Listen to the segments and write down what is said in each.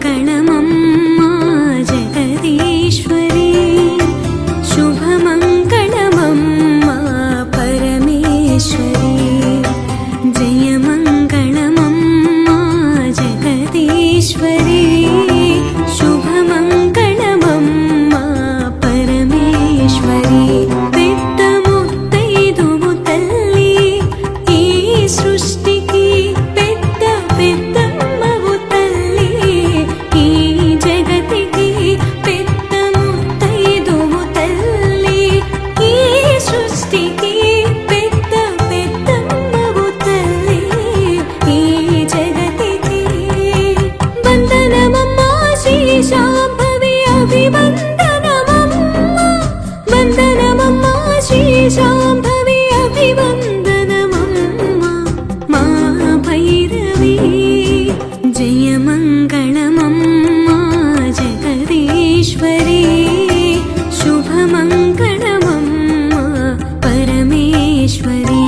జయమంగళమమ్మా జగదీశ్వరీ శుభమంగళమమ్మా పరమేశ్వరీ జయమంగళమమ్మా జగదీశ్వరీ శుభమంగళమమ్మా పరమేశ్వరీ పెద్ద ముత్తైదువు తల్లి ఈ సృష్టికి పెద్ద పెద్దమ్మవు తల్లి ఈ జగతికి పెద్ద ముత్తైదువు తల్లి ఈ సృష్టికి పెద్ద పెద్దమ్మవు తల్లి ఈ జగతికి వందనమమ్మా శ్రీశాంభవి అభివందనమమ్మా వందనమమ్మా శ్రీశాంభవి అభివందనమమ్మా మా భైరవీ జయమంగళమమ్మా జగదీశ్వరీ శుభమంగళమమ్మా పరమేశ్వరీ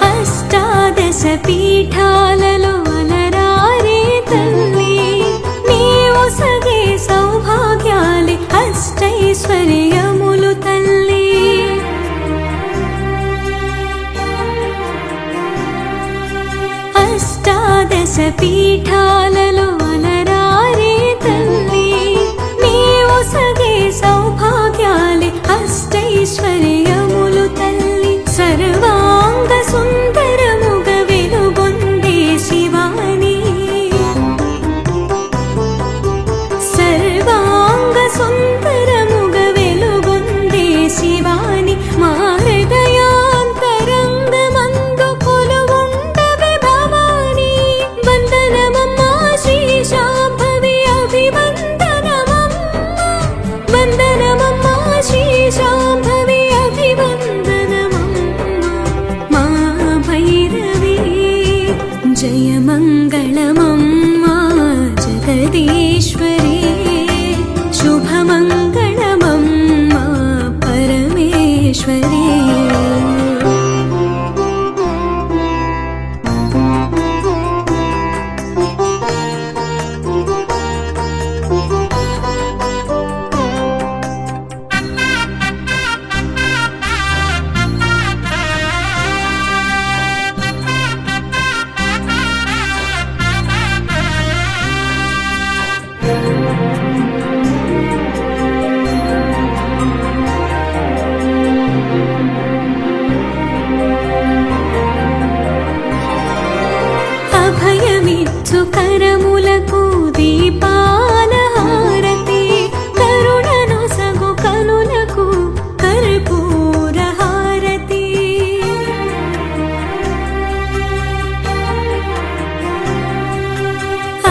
అష్టాదశ పీఠాలలో అలరారే తల్లి నీవు సగే సౌభాగ్యాలి అష్టైశ్వర్యములు తల్లి అష్టాదశ పీఠాలలో అలరారే తల్లి నీవు సగే సౌభాగ్యాలి అష్టైశ్వర్యములు తల్లి సర్వాంగ సుందరముగ వెలుగొందే శివాని సర్వాంగ సుందరముగ వెలుగొందే శివాని మా హృదయాంతరంగమందు కొలువుండవే భవాని వందనమమ్మా శ్రీశాంభవి అభివందనమమ్మా వందనమమ్మా శ్రీశాంభవి అభివందనమమ్మా మా భైరవీ జయమంగళమమ్మా జగదీశ్వరీ శుభమంగళమమ్మా పరమేశ్వరీ అభయమిచ్చు కరములకు దీపాల హారతి కరుణను సగు కనులకు కర్పూర హారతి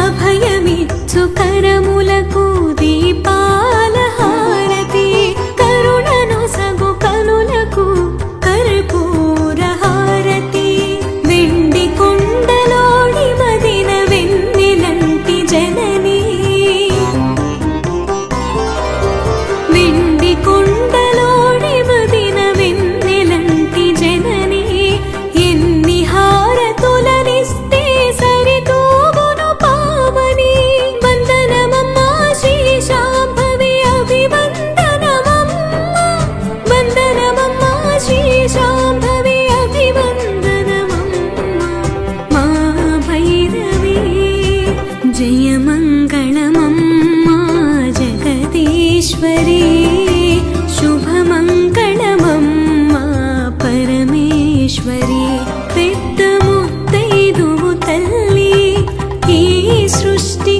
అభయమిచ్చు కరములకు దీపాల హారతి కరుణను సగు కనులకు కర్పూర హారతి వెండి కొండలోని మదిన వెన్నెలంటి జనని వెండి కొండలోని మదిన వెన్నెలంటి జనని ఎన్ని హారతులనిస్తే సరితూగును పావని వందనమమ్మా శ్రీశాంభవి అభివందనమమ్మా వందనమమ్మా శ్రీశాంభవి అభివందనమమ్మా మా భైరవీ జయమంగళమమ్మా జగదీశ్వరీ శుభమంగళమమ్మా పరమేశ్వరీ పెద్ద ముత్తైదువు తల్లి ఈ సృష్టి